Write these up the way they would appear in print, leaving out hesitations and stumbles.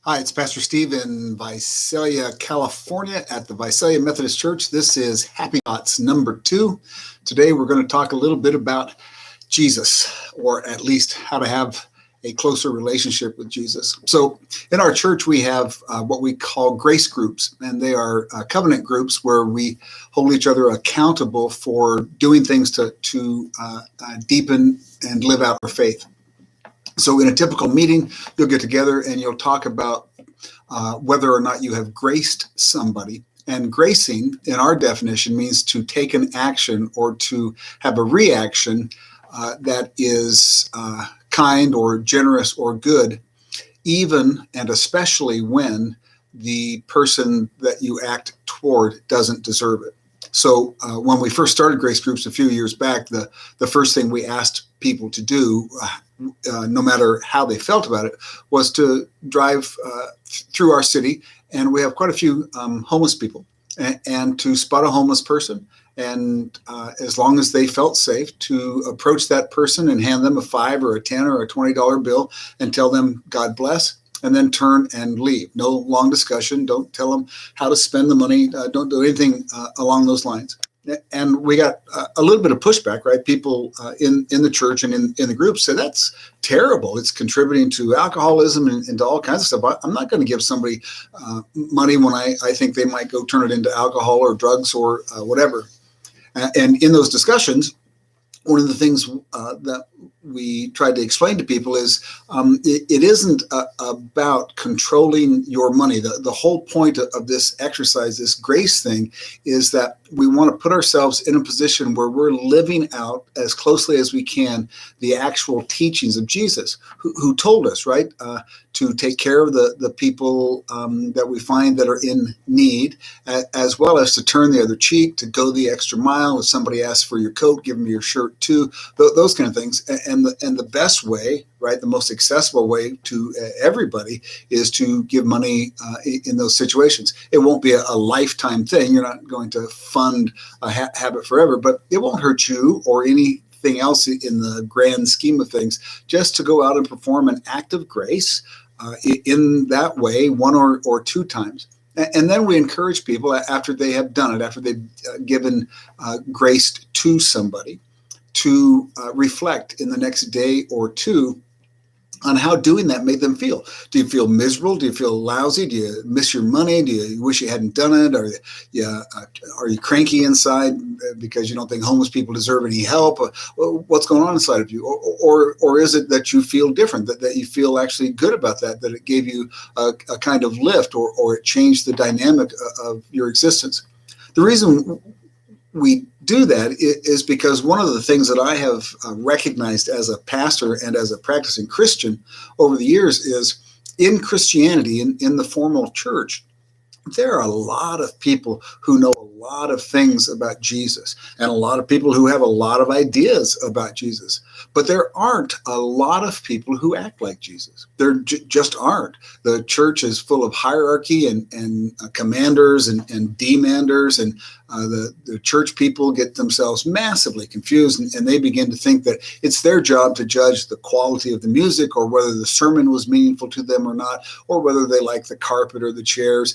Hi, it's Pastor Steve in Visalia, California at the Visalia Methodist Church. This is Happy Thoughts number 2. Today we're going to talk a little bit about Jesus, or at least how to have a closer relationship with Jesus. So in our church, we have what we call grace groups, and they are covenant groups where we hold each other accountable for doing things to deepen and live out our faith. So in a typical meeting, you'll get together and you'll talk about whether or not you have graced somebody. And gracing, in our definition, means to take an action or to have a reaction that is kind or generous or good, even and especially when the person that you act toward doesn't deserve it. So when we first started grace groups a few years back, the first thing we asked people to do, no matter how they felt about it, was to drive through our city, and we have quite a few homeless people, and to spot a homeless person, and as long as they felt safe, to approach that person and hand them a $5 or a $10 or a $20 bill and tell them God bless, and then turn and leave. No long discussion. Don't tell them how to spend the money. Don't do anything along those lines. And we got a little bit of pushback, right? People in the church and in the group said, that's terrible. It's contributing to alcoholism and to all kinds of stuff. I'm not going to give somebody money when I think they might go turn it into alcohol or drugs or whatever. And in those discussions, one of the things that we tried to explain to people is it isn't about controlling your money. The whole point of this exercise, this grace thing, is that we want to put ourselves in a position where we're living out as closely as we can the actual teachings of Jesus, who told us, right, to take care of the people that we find that are in need, as well as to turn the other cheek, to go the extra mile. If somebody asks for your coat, give them your shirt too, those kind of things. And the best way, right, the most accessible way to everybody is to give money in those situations. It won't be a lifetime thing. You're not going to fund a habit forever, but it won't hurt you or anything else in the grand scheme of things, just to go out and perform an act of grace in that way, one or two times. And then we encourage people, after they have done it, after they've given grace to somebody, to reflect in the next day or two on how doing that made them feel. Do you feel miserable? Do you feel lousy? Do you miss your money? Do you wish you hadn't done it? Are you cranky inside because you don't think homeless people deserve any help? What's going on inside of you? Or is it that you feel different, that you feel actually good about that it gave you a kind of lift, or it changed the dynamic of your existence? The reason we do that is because one of the things that I have recognized as a pastor and as a practicing Christian over the years is, in Christianity, in the formal church, there are a lot of people who know a lot of things about Jesus, and a lot of people who have a lot of ideas about Jesus. But there aren't a lot of people who act like Jesus. There just aren't. The church is full of hierarchy and commanders and demanders, and the church people get themselves massively confused, and they begin to think that it's their job to judge the quality of the music, or whether the sermon was meaningful to them or not, or whether they like the carpet or the chairs.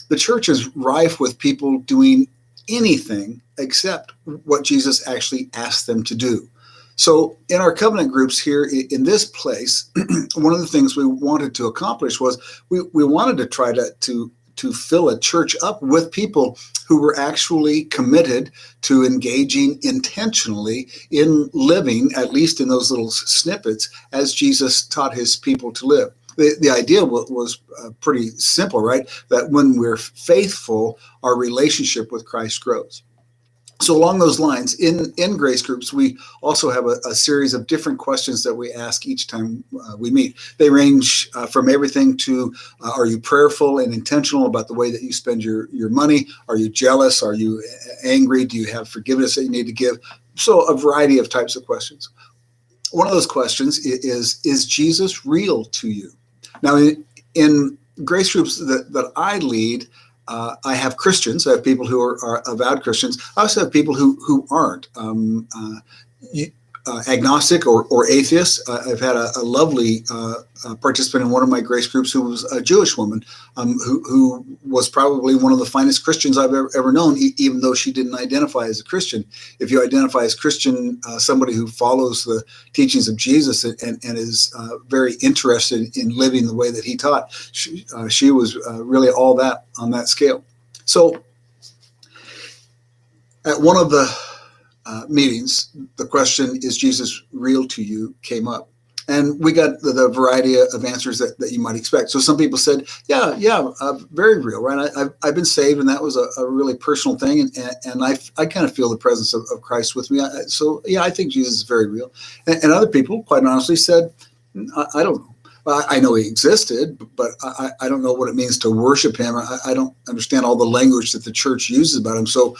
The church is rife with people doing anything except what Jesus actually asked them to do. So in our covenant groups here in this place, one of the things we wanted to accomplish was we wanted to try to fill a church up with people who were actually committed to engaging intentionally in living, at least in those little snippets, as Jesus taught his people to live. The idea was pretty simple, right? That when we're faithful, our relationship with Christ grows. So along those lines, in grace groups, we also have a series of different questions that we ask each time we meet. They range from everything to, are you prayerful and intentional about the way that you spend your money? Are you jealous? Are you angry? Do you have forgiveness that you need to give? So a variety of types of questions. One of those questions is Jesus real to you? Now, in grace groups that I lead, I have Christians. I have people who are avowed Christians. I also have people who aren't. agnostic or atheist. I've had a lovely participant in one of my grace groups who was a Jewish woman who was probably one of the finest Christians I've ever known, even though she didn't identify as a Christian. If you identify as Christian, somebody who follows the teachings of Jesus and is very interested in living the way that he taught, she was really all that on that scale. So at one of the meetings, the question, is Jesus real to you, came up. And we got the variety of answers that you might expect. So some people said, yeah, very real, right? I've been saved, and that was a really personal thing. And I kind of feel the presence of Christ with me. So, yeah, I think Jesus is very real. And other people, quite honestly, said, I don't know. I know he existed, but I don't know what it means to worship him. I don't understand all the language that the church uses about him. So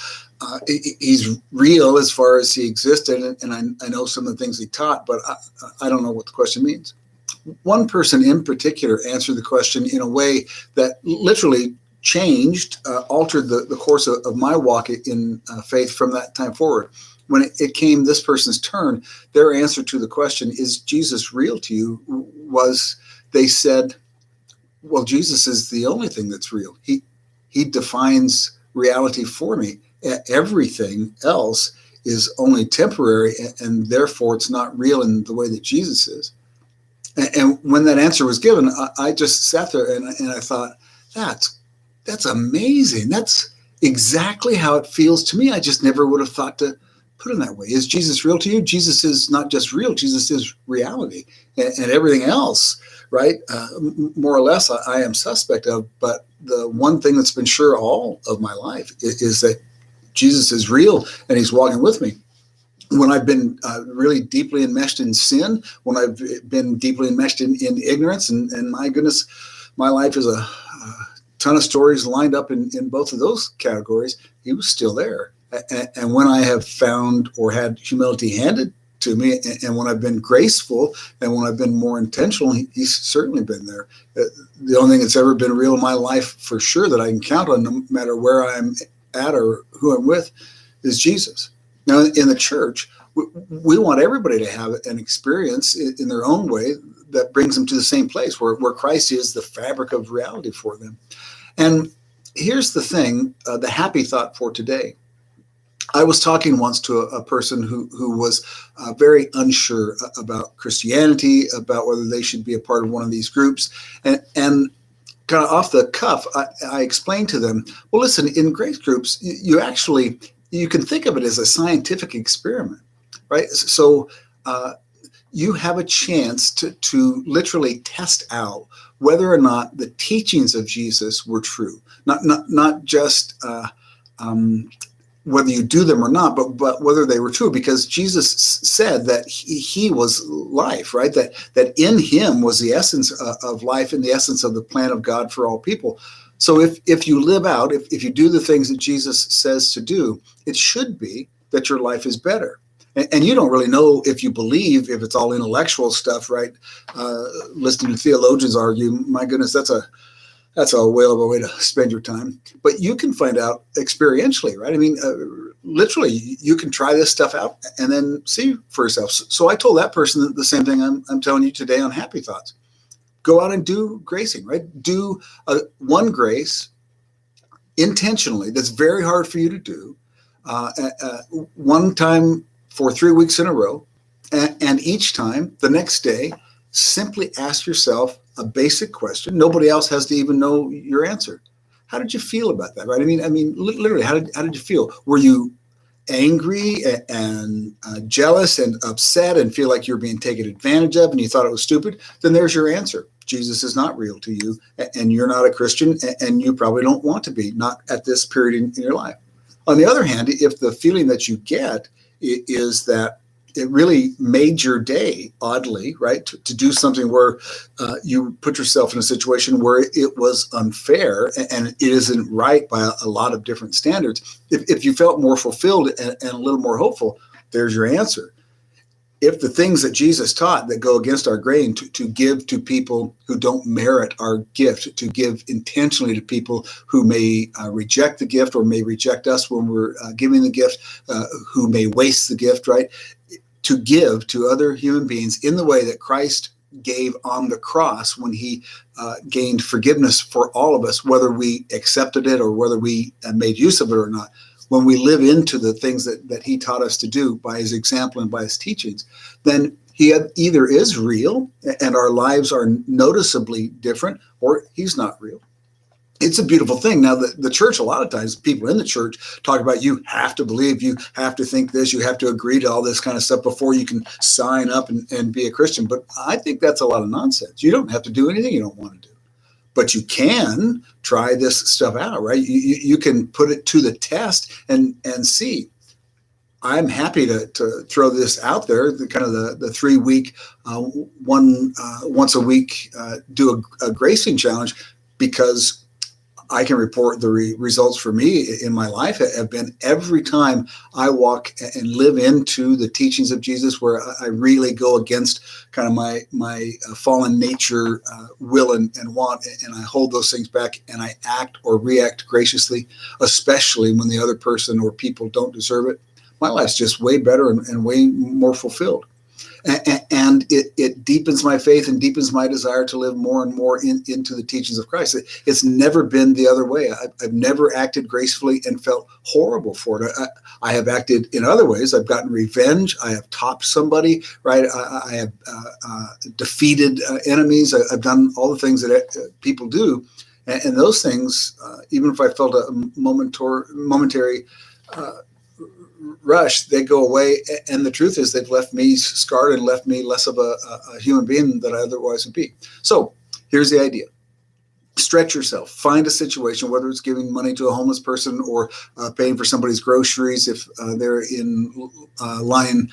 he's real as far as he existed, and I know some of the things he taught, but I don't know what the question means. One person in particular answered the question in a way that literally changed, altered the course of my walk in faith from that time forward. When it came this person's turn, their answer to the question, is Jesus real to you, was they said, well, Jesus is the only thing that's real. He defines reality for me. Everything else is only temporary, and therefore it's not real in the way that Jesus is. And when that answer was given, I just sat there and I thought, that's amazing. That's exactly how it feels to me. I just never would have thought to put it that way. Is Jesus real to you? Jesus is not just real. Jesus is reality. And everything else, right, more or less, I am suspect of. But the one thing that's been sure all of my life is that Jesus is real, and he's walking with me. When I've been really deeply enmeshed in sin, when I've been deeply enmeshed in ignorance, and my goodness, my life is a ton of stories lined up in both of those categories, he was still there. And when I have found or had humility handed to me, and when I've been graceful, and when I've been more intentional, he's certainly been there. The only thing that's ever been real in my life for sure that I can count on, no matter where I'm at or who I'm with, is Jesus. Now, in the church, we want everybody to have an experience in their own way that brings them to the same place where Christ is the fabric of reality for them. And here's the thing, the happy thought for today. I was talking once to a person who was very unsure about Christianity, about whether they should be a part of one of these groups. And kind of off the cuff, I explained to them, well, listen, in grace groups, you can think of it as a scientific experiment, right? So you have a chance to literally test out whether or not the teachings of Jesus were true, not just whether you do them or not, but whether they were true, because Jesus said that he was life, right? That in him was the essence of life and the essence of the plan of God for all people. So if you live out, if you do the things that Jesus says to do, it should be that your life is better. And you don't really know if you believe, if it's all intellectual stuff, right? Listening to theologians argue, my goodness, that's a whale of a way to spend your time. But you can find out experientially, right? I mean, literally, you can try this stuff out and then see for yourself. So I told that person the same thing I'm telling you today on Happy Thoughts. Go out and do gracing, right? Do one grace intentionally. That's very hard for you to do. One time for 3 weeks in a row. And each time, the next day, simply ask yourself a basic question. Nobody else has to even know your answer. How did you feel about that, right? I mean, literally, how did you feel? Were you angry and jealous and upset and feel like you're being taken advantage of and you thought it was stupid? Then there's your answer. Jesus is not real to you, and you're not a Christian, and you probably don't want to be, not at this period in your life. On the other hand, if the feeling that you get is that it really made your day, oddly, right, to do something where you put yourself in a situation where it was unfair and it isn't right by a lot of different standards. If you felt more fulfilled and a little more hopeful, there's your answer. If the things that Jesus taught that go against our grain, to give to people who don't merit our gift, to give intentionally to people who may reject the gift or may reject us when we're giving the gift, who may waste the gift, right? to give to other human beings in the way that Christ gave on the cross when he gained forgiveness for all of us, whether we accepted it or whether we made use of it or not. When we live into the things that he taught us to do by his example and by his teachings, then he either is real and our lives are noticeably different, or he's not real. It's a beautiful thing. Now, the church, a lot of times, people in the church talk about you have to believe, you have to think this, you have to agree to all this kind of stuff before you can sign up and be a Christian. But I think that's a lot of nonsense. You don't have to do anything you don't want to do. But you can try this stuff out, right? You can put it to the test and see. I'm happy to throw this out there, the 3-week, once a week, do a gracing challenge, because I can report the results for me in my life have been every time I walk and live into the teachings of Jesus, where I really go against kind of my fallen nature, will and want, and I hold those things back and I act or react graciously, especially when the other person or people don't deserve it. My life's just way better and way more fulfilled. And it deepens my faith and deepens my desire to live more and more into the teachings of Christ. It's never been the other way. I've never acted gracefully and felt horrible for it. I have acted in other ways. I've gotten revenge. I have topped somebody, right? I have defeated enemies. I've done all the things that people do. And those things, even if I felt a momentary rush, they go away. And the truth is they've left me scarred and left me less of a human being that I otherwise would be. So here's the idea. Stretch yourself. Find a situation, whether it's giving money to a homeless person or paying for somebody's groceries if they're in line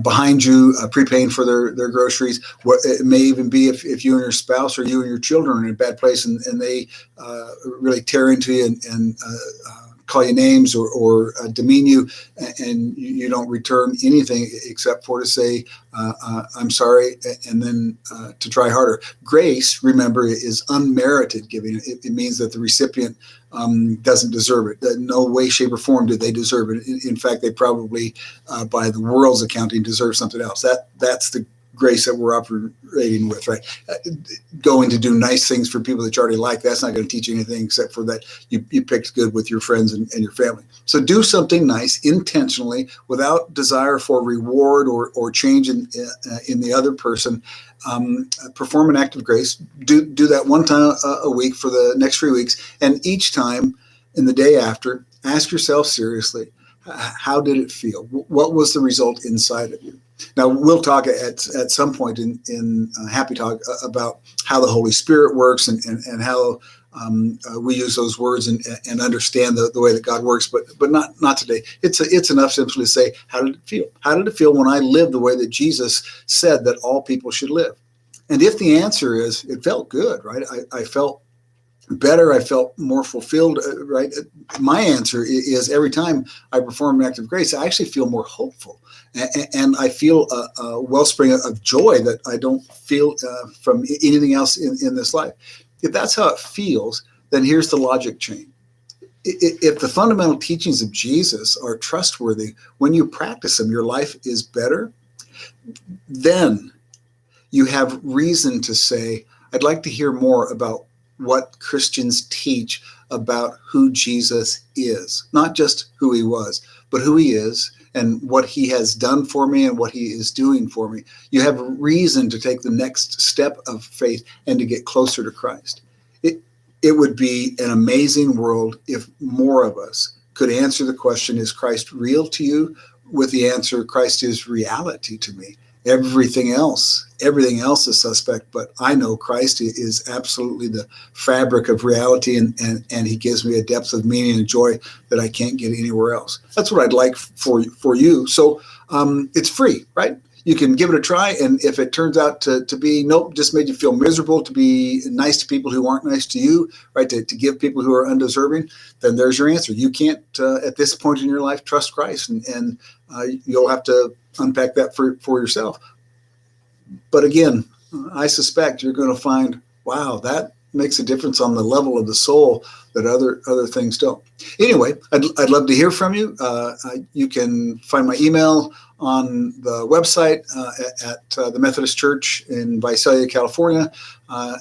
behind you, prepaying for their groceries. It may even be if you and your spouse or you and your children are in a bad place and they really tear into you and call you names or demean you, and you don't return anything except for to say, I'm sorry, and then to try harder. Grace, remember, is unmerited giving. It means that the recipient doesn't deserve it. In no way, shape, or form did they deserve it. In fact, they probably, by the world's accounting, deserve something else. That's the grace that we're operating with, right? Going to do nice things for people that you already like, that's not going to teach you anything except for that you picked good with your friends and your family. So do something nice intentionally without desire for reward or change in the other person. Perform an act of grace. Do that one time a week for the next 3 weeks. And each time in the day after, ask yourself seriously, how did it feel? What was the result inside of you? Now, we'll talk at some point in Happy Talk about how the Holy Spirit works and how we use those words and understand the way that God works, but not today. It's enough simply to say, how did it feel? How did it feel when I lived the way that Jesus said that all people should live? And if the answer is, it felt good, right? I felt better. I felt more fulfilled, right? My answer is every time I perform an act of grace, I actually feel more hopeful. And I feel a wellspring of joy that I don't feel from anything else in this life. If that's how it feels, then here's the logic chain. If the fundamental teachings of Jesus are trustworthy, when you practice them, your life is better, then you have reason to say, I'd like to hear more about what Christians teach about who Jesus is, not just who he was, but who he is and what he has done for me and what he is doing for me. You have reason to take the next step of faith and to get closer to Christ. It would be an amazing world if more of us could answer the question, is Christ real to you? With the answer, Christ is reality to me. Everything else is suspect, but I know Christ is absolutely the fabric of reality, and he gives me a depth of meaning and joy that I can't get anywhere else. That's what I'd like for you. So it's free, right? You can give it a try, and if it turns out to be, nope, just made you feel miserable, to be nice to people who aren't nice to you, right, to give people who are undeserving, then there's your answer. You can't, at this point in your life, trust Christ, and you'll have to unpack that for yourself. But again, I suspect you're going to find, wow, that makes a difference on the level of the soul but other things don't. Anyway, I'd love to hear from you. You can find my email on the website at the Methodist Church in Visalia, California.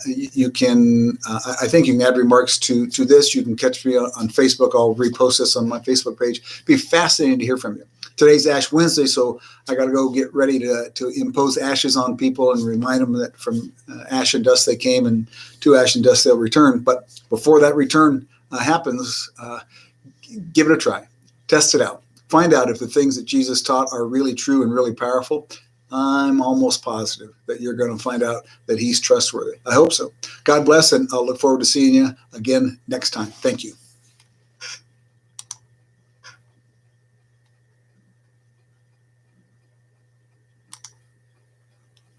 You can, I think you can add remarks to this. You can catch me on Facebook. I'll repost this on my Facebook page. It'd be fascinating to hear from you. Today's Ash Wednesday, so I got to go get ready to impose ashes on people and remind them that from ash and dust they came, and to ash and dust they'll return. But before that return happens, give it a try. Test it out. Find out if the things that Jesus taught are really true and really powerful. I'm almost positive that you're going to find out that he's trustworthy. I hope so. God bless, and I'll look forward to seeing you again next time. Thank you.